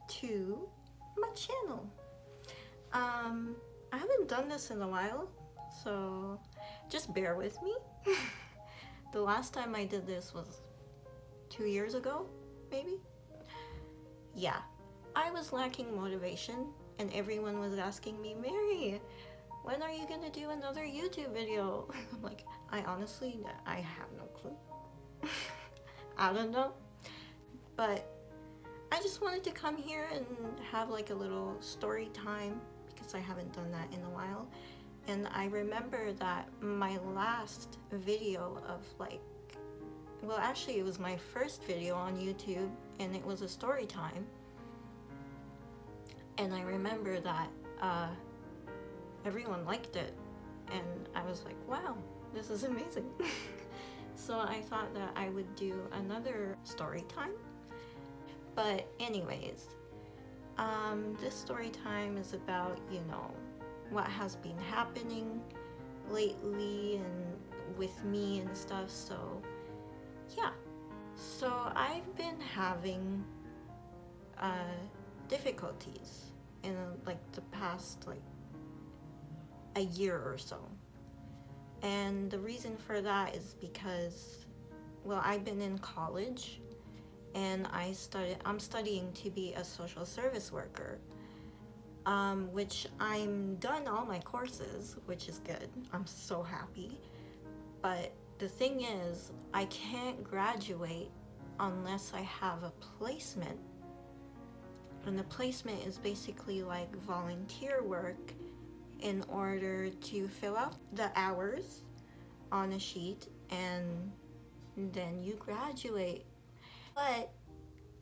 to my channel. I haven't done this in a while, so just bear with me. The last time I did this was 2 years ago, maybe? Yeah, I was lacking motivation and everyone was asking me, Mary, when are you gonna do another YouTube video? I'm like, I have no clue. I don't know. But I just wanted to come here and have like a little story time because I haven't done that in a while. And I remember that my last video of like, well actually it was my first video on YouTube and it was a story time. And I remember that everyone liked it and I was like, wow, this is amazing. So I thought that I would do another story time. But anyways, this story time is about, you know, what has been happening lately and with me and stuff. So yeah, so I've been having difficulties in like the past like a year or so, and the reason for that is because, well, I've been in college and I'm studying to be a social service worker, which I'm done all my courses, which is good. I'm so happy. But the thing is, I can't graduate unless I have a placement. And the placement is basically like volunteer work in order to fill out the hours on a sheet and then you graduate.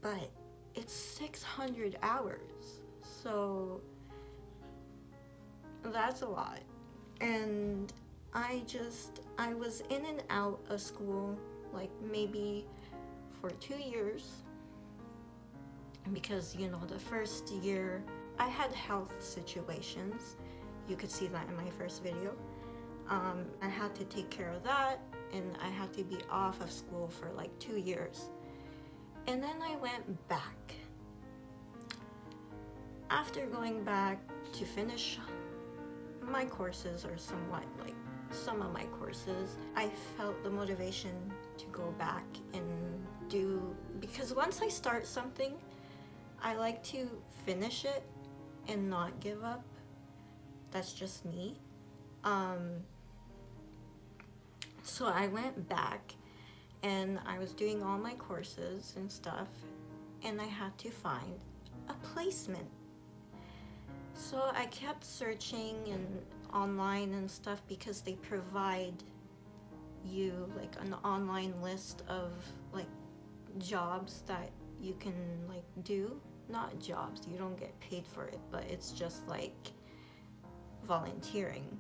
But it's 600 hours, so that's a lot. And I was in and out of school like maybe for 2 years because, you know, the first year I had health situations. You could see that in my first video. I had to take care of that and I had to be off of school for like 2 years. And then I went back. After going back to finish my courses, or somewhat like some of my courses, I felt the motivation to go back and do, because once I start something, I like to finish it and not give up. That's just me. So I went back and I was doing all my courses and stuff, and I had to find a placement. So I kept searching and online and stuff because they provide you like an online list of like jobs that you can like do. Not jobs, you don't get paid for it, but it's just like volunteering.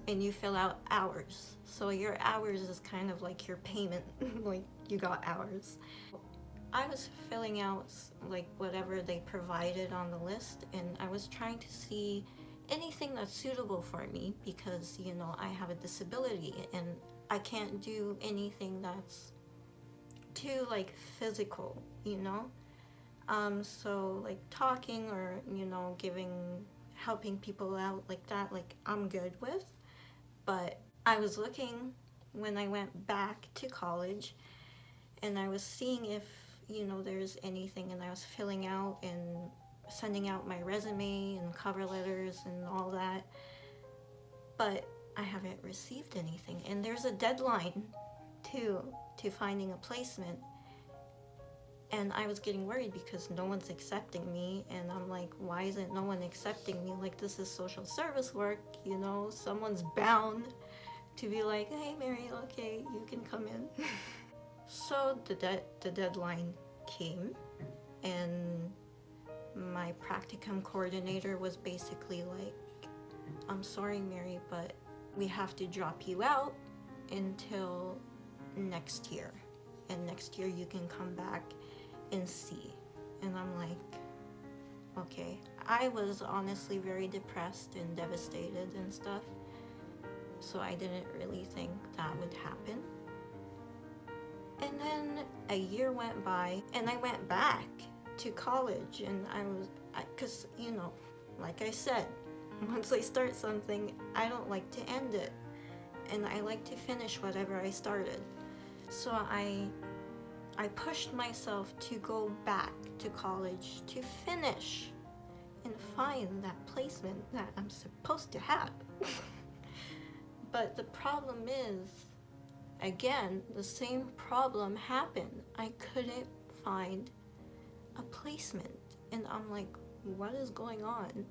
And you fill out hours, so your hours is kind of like your payment. Like you got hours. I was filling out like whatever they provided on the list, and I was trying to see anything that's suitable for me because, you know, I have a disability and I can't do anything that's too like physical, you know. So like talking or, you know, helping people out like that, like I'm good with. But I was looking when I went back to college and I was seeing if, you know, there's anything, and I was filling out and sending out my resume and cover letters and all that, but I haven't received anything. And there's a deadline too to finding a placement, and I was getting worried because no one's accepting me, and I'm like, why isn't no one accepting me? Like, this is social service work, you know, someone's bound to be like, hey Mary, okay, you can come in. So the deadline came, and my practicum coordinator was basically like, I'm sorry Mary, but we have to drop you out until next year, and next year you can come back and see. And I'm like, okay. I was honestly very depressed and devastated and stuff, so I didn't really think that would happen. And then a year went by and I went back to college, and because you know, like I said, once I start something, I don't like to end it, and I like to finish whatever I started. So I pushed myself to go back to college to finish and find that placement that I'm supposed to have. But the problem is, again, the same problem happened. I couldn't find a placement, and I'm like, what is going on?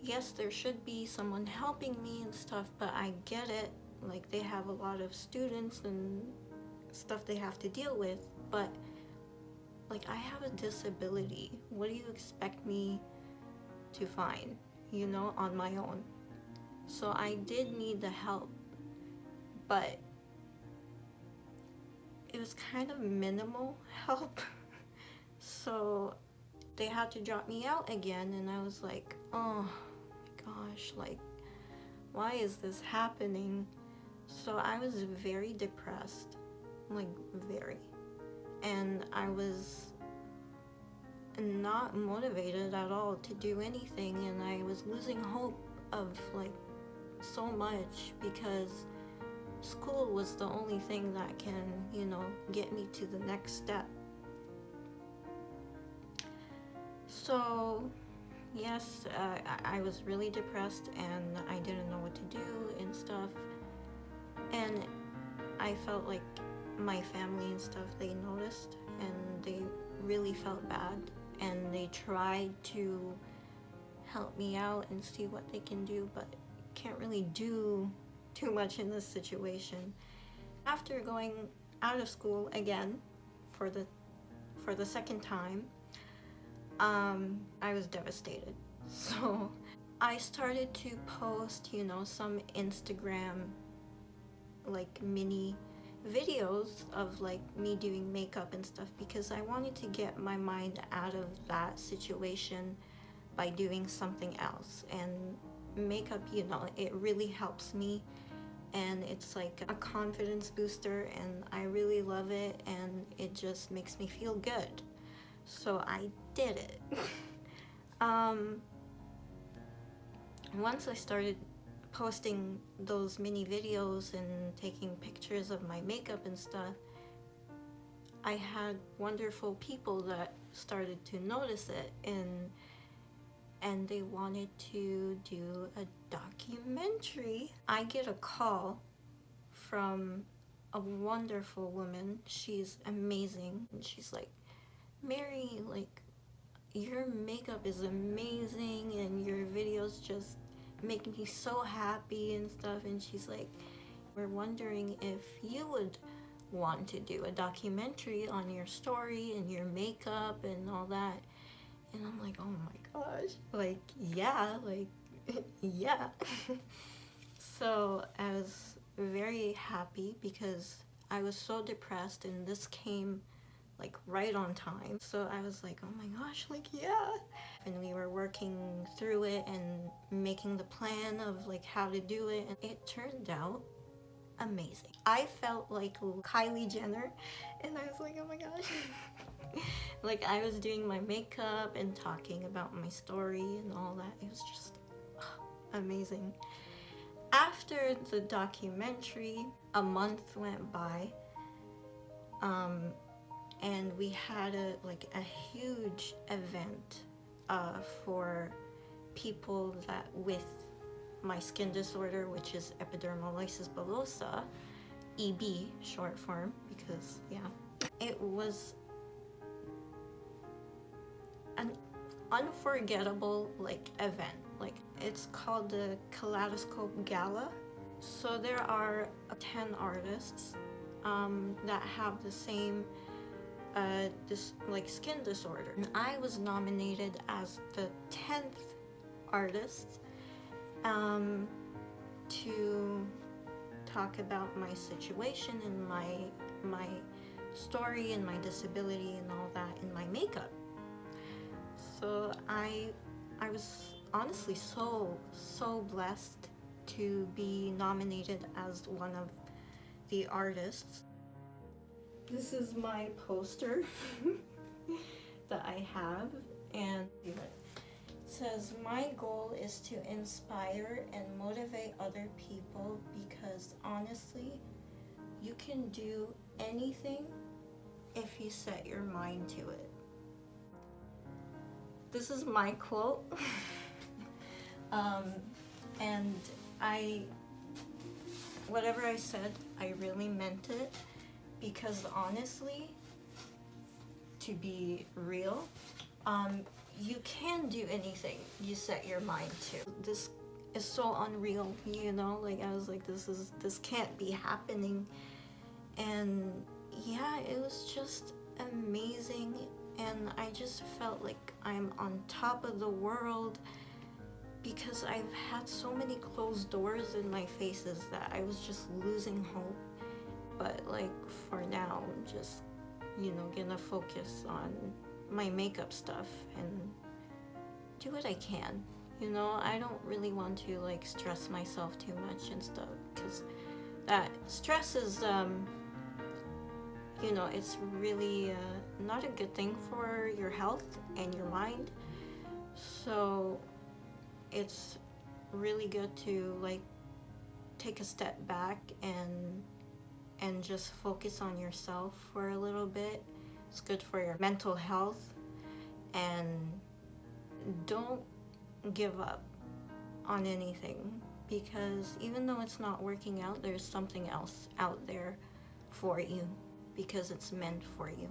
Yes, there should be someone helping me and stuff, but I get it. Like, they have a lot of students and stuff they have to deal with, but like, I have a disability. What do you expect me to find, you know, on my own? So I did need the help, but it was kind of minimal help. So they had to drop me out again, and I was like, oh my gosh, like, why is this happening? So I was very depressed, like very, and I was not motivated at all to do anything, and I was losing hope of like so much, because school was the only thing that can, you know, get me to the next step. So yes, I was really depressed, and I didn't know what to do and stuff, and I felt like my family and stuff, they noticed, and they really felt bad, and they tried to help me out and see what they can do, but can't really do too much in this situation. After going out of school again for the second time, I was devastated. So I started to post, you know, some Instagram like mini videos of like me doing makeup and stuff, because I wanted to get my mind out of that situation by doing something else. And makeup, you know, it really helps me, and it's like a confidence booster, and I really love it, and it just makes me feel good. So I did it. Once I started posting those mini videos and taking pictures of my makeup and stuff, I had wonderful people that started to notice it, and they wanted to do a documentary. I get a call from a wonderful woman. She's amazing, and she's like, Mary, like, your makeup is amazing, and your videos just make me so happy and stuff. And she's like, we're wondering if you would want to do a documentary on your story and your makeup and all that. And I'm like, oh my gosh, like, yeah, like, yeah. So I was very happy, because I was so depressed, and this came like right on time. So I was like, oh my gosh, like, yeah. And we were working through it and making the plan of like how to do it, and it turned out amazing. I felt like Kylie Jenner, and I was like, oh my gosh. Like, I was doing my makeup and talking about my story and all that. It was just amazing. After the documentary, a month went by, and we had a huge event for people that with my skin disorder, which is epidermolysis bullosa, EB short form, because yeah, it was an unforgettable like event. Like, it's called the Kaleidoscope Gala. So there are 10 artists that have the same this like skin disorder, and I was nominated as the 10th artist to talk about my situation and my story and my disability and all that in my makeup. So I was honestly so blessed to be nominated as one of the artists. This is my poster that I have, and it says, my goal is to inspire and motivate other people because honestly, you can do anything if you set your mind to it. This is my quote. And whatever I said, I really meant it, because honestly, to be real, you can do anything you set your mind to. This is so unreal, you know, like I was like, this can't be happening. And yeah, it was just amazing, and I just felt like I'm on top of the world, because I've had so many closed doors in my faces that I was just losing hope. But like for now, I'm just, you know, gonna focus on my makeup stuff and do what I can. You know, I don't really want to like stress myself too much and stuff, because that stress is, you know, it's really not a good thing for your health and your mind. So it's really good to like take a step back and just focus on yourself for a little bit. It's good for your mental health, and don't give up on anything, because even though it's not working out, there's something else out there for you, because it's meant for you.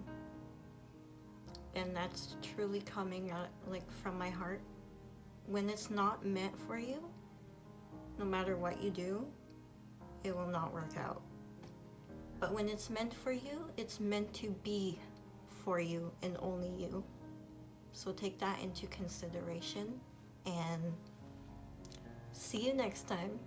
And that's truly coming out like from my heart. When it's not meant for you, no matter what you do, it will not work out. But when it's meant for you, it's meant to be for you and only you. So take that into consideration, and see you next time.